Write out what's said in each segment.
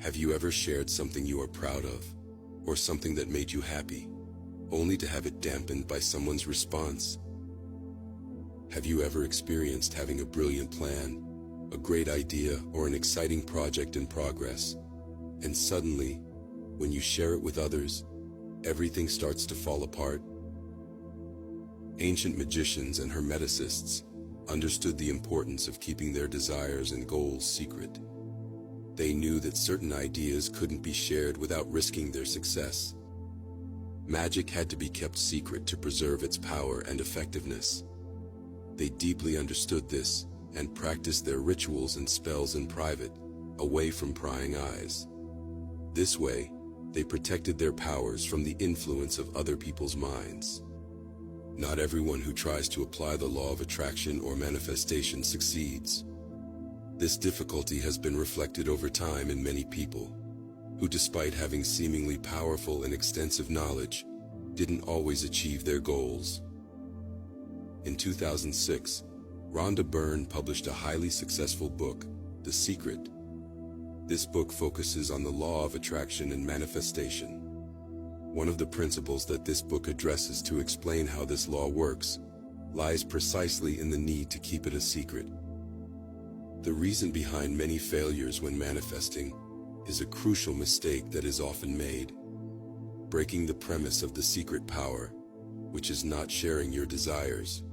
Have you ever shared something you are proud of, or something that made you happy, only to have it dampened by someone's response? Have you ever experienced having a brilliant plan, a great idea, or an exciting project in progress, and suddenly, when you share it with others, everything starts to fall apart? Ancient magicians and hermeticists understood the importance of keeping their desires and goals secret. They knew that certain ideas couldn't be shared without risking their success. Magic had to be kept secret to preserve its power and effectiveness. They deeply understood this and practiced their rituals and spells in private, away from prying eyes. This way, they protected their powers from the influence of other people's minds. Not everyone who tries to apply the law of attraction or manifestation succeeds. This difficulty has been reflected over time in many people, who despite having seemingly powerful and extensive knowledge, didn't always achieve their goals. In 2006, Rhonda Byrne published a highly successful book, The Secret. This book focuses on the law of attraction and manifestation. One of the principles that this book addresses to explain how this law works lies precisely in the need to keep it a secret. The reason behind many failures when manifesting is a crucial mistake that is often made: breaking the premise of the secret power, which is not sharing your desires.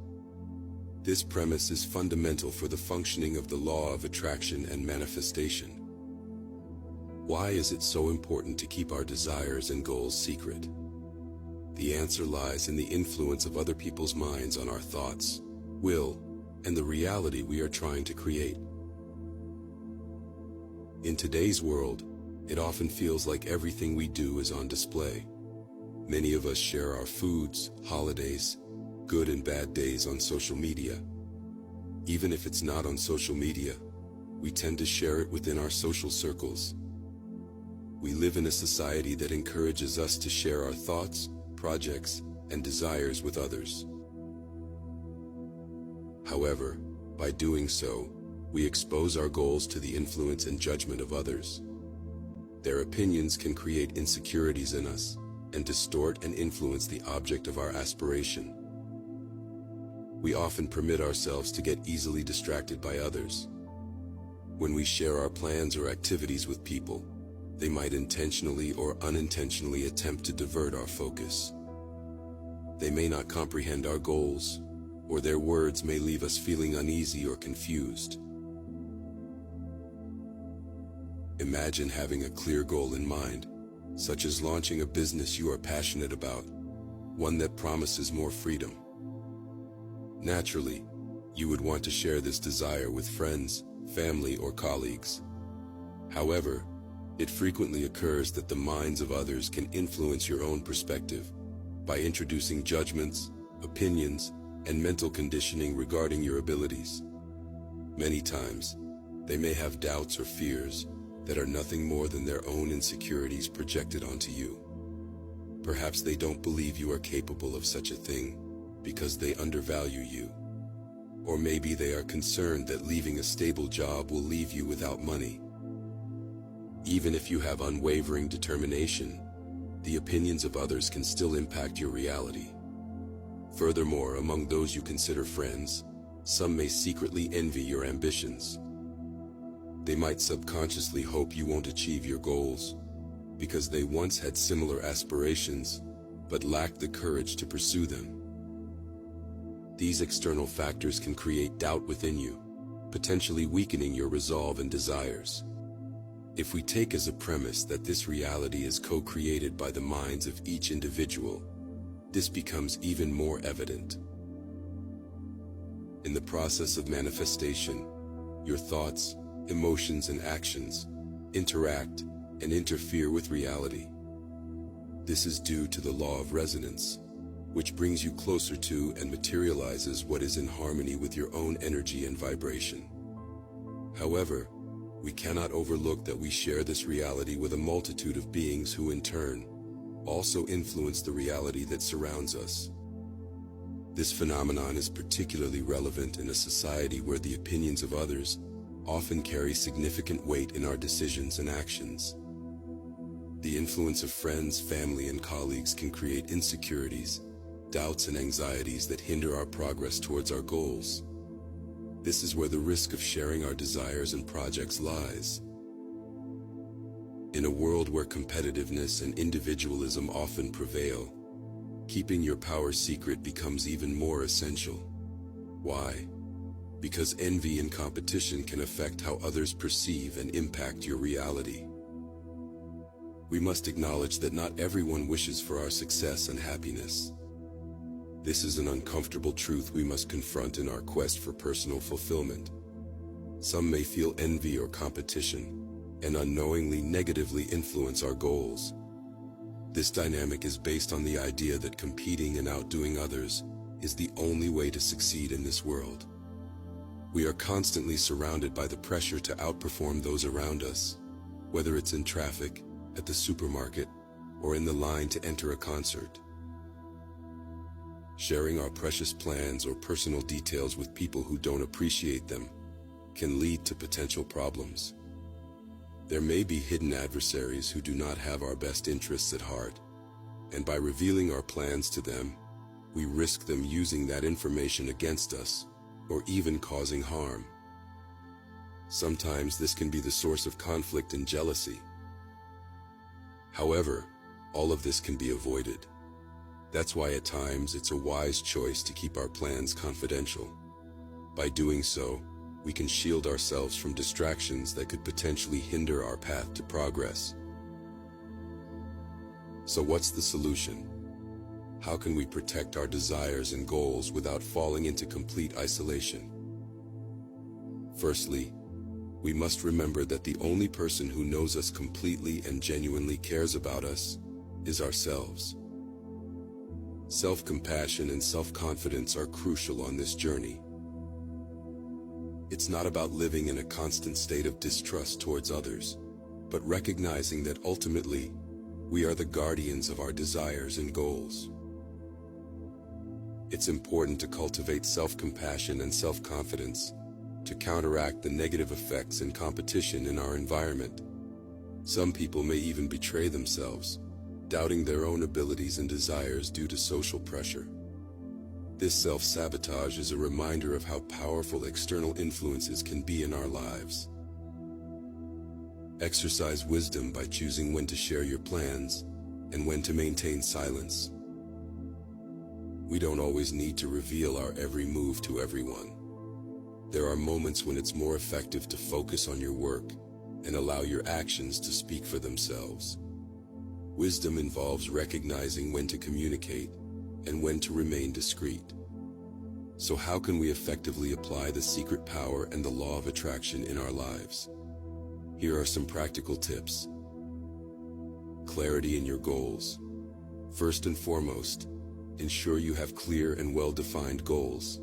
This premise is fundamental for the functioning of the law of attraction and manifestation. Why is it so important to keep our desires and goals secret? The answer lies in the influence of other people's minds on our thoughts, will, and the reality we are trying to create. In today's world, it often feels like everything we do is on display. Many of us share our foods, holidays, good and bad days on social media. Even if it's not on social media, we tend to share it within our social circles. We live in a society that encourages us to share our thoughts, projects, and desires with others. However, by doing so, we expose our goals to the influence and judgment of others. Their opinions can create insecurities in us and distort and influence the object of our aspiration. We often permit ourselves to get easily distracted by others. When we share our plans or activities with people, they might intentionally or unintentionally attempt to divert our focus. They may not comprehend our goals, or their words may leave us feeling uneasy or confused. Imagine having a clear goal in mind, such as launching a business you are passionate about, one that promises more freedom. Naturally, you would want to share this desire with friends, family, or colleagues. However, it frequently occurs that the minds of others can influence your own perspective by introducing judgments, opinions, and mental conditioning regarding your abilities. Many times, they may have doubts or fears that are nothing more than their own insecurities projected onto you. Perhaps they don't believe you are capable of such a thing because they undervalue you. Or maybe they are concerned that leaving a stable job will leave you without money. Even if you have unwavering determination, the opinions of others can still impact your reality. Furthermore, among those you consider friends, some may secretly envy your ambitions. They might subconsciously hope you won't achieve your goals because they once had similar aspirations but lacked the courage to pursue them. These external factors can create doubt within you, potentially weakening your resolve and desires. If we take as a premise that this reality is co-created by the minds of each individual, this becomes even more evident. In the process of manifestation, your thoughts, emotions, and actions interact and interfere with reality. This is due to the law of resonance, which brings you closer to and materializes what is in harmony with your own energy and vibration. However, we cannot overlook that we share this reality with a multitude of beings who in turn also influence the reality that surrounds us. This phenomenon is particularly relevant in a society where the opinions of others often carry significant weight in our decisions and actions. The influence of friends, family, and colleagues can create insecurities, doubts, and anxieties that hinder our progress towards our goals. This is where the risk of sharing our desires and projects lies. In a world where competitiveness and individualism often prevail, keeping your power secret becomes even more essential. Why? Because envy and competition can affect how others perceive and impact your reality. We must acknowledge that not everyone wishes for our success and happiness. This is an uncomfortable truth we must confront in our quest for personal fulfillment. Some may feel envy or competition, and unknowingly negatively influence our goals. This dynamic is based on the idea that competing and outdoing others is the only way to succeed in this world. We are constantly surrounded by the pressure to outperform those around us, whether it's in traffic, at the supermarket, or in the line to enter a concert. Sharing our precious plans or personal details with people who don't appreciate them can lead to potential problems. There may be hidden adversaries who do not have our best interests at heart, and by revealing our plans to them, we risk them using that information against us, or even causing harm. Sometimes this can be the source of conflict and jealousy. However, all of this can be avoided. That's why at times it's a wise choice to keep our plans confidential. By doing so, we can shield ourselves from distractions that could potentially hinder our path to progress. So what's the solution? How can we protect our desires and goals without falling into complete isolation? Firstly, we must remember that the only person who knows us completely and genuinely cares about us is ourselves. Self-compassion and self-confidence are crucial on this journey. It's not about living in a constant state of distrust towards others, but recognizing that ultimately, we are the guardians of our desires and goals. It's important to cultivate self-compassion and self-confidence to counteract the negative effects and competition in our environment. Some people may even betray themselves, doubting their own abilities and desires due to social pressure. This self-sabotage is a reminder of how powerful external influences can be in our lives. Exercise wisdom by choosing when to share your plans and when to maintain silence. We don't always need to reveal our every move to everyone. There are moments when it's more effective to focus on your work and allow your actions to speak for themselves. Wisdom involves recognizing when to communicate and when to remain discreet. So how can we effectively apply the secret power and the law of attraction in our lives? Here are some practical tips. Clarity in your goals. First and foremost, ensure you have clear and well-defined goals.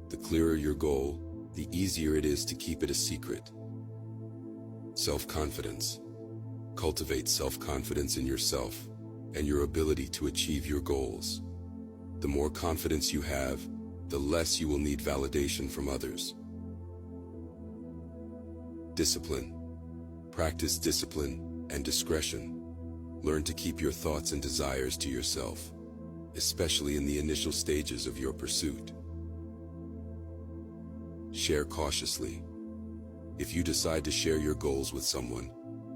The clearer your goal, the easier it is to keep it a secret. Self-confidence. Cultivate self-confidence in yourself and your ability to achieve your goals. The more confidence you have, the less you will need validation from others. Discipline. Practice discipline and discretion. Learn to keep your thoughts and desires to yourself, especially in the initial stages of your pursuit. Share cautiously. If you decide to share your goals with someone,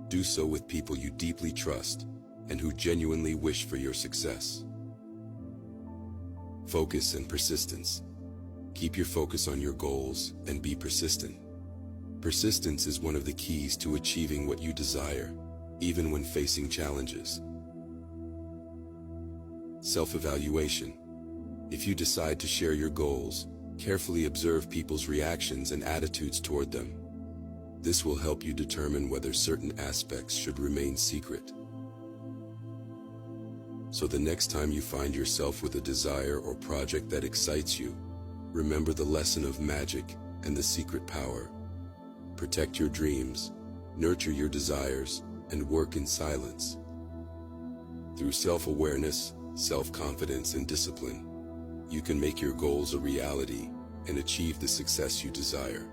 do so with people you deeply trust and who genuinely wish for your success. Focus and persistence. Keep your focus on your goals and be persistent. Persistence is one of the keys to achieving what you desire, even when facing challenges. Self-evaluation. If you decide to share your goals, carefully observe people's reactions and attitudes toward them. This will help you determine whether certain aspects should remain secret. So the next time you find yourself with a desire or project that excites you, remember the lesson of magic and the secret power. Protect your dreams, nurture your desires, and work in silence. Through self-awareness, self-confidence, and discipline, you can make your goals a reality and achieve the success you desire.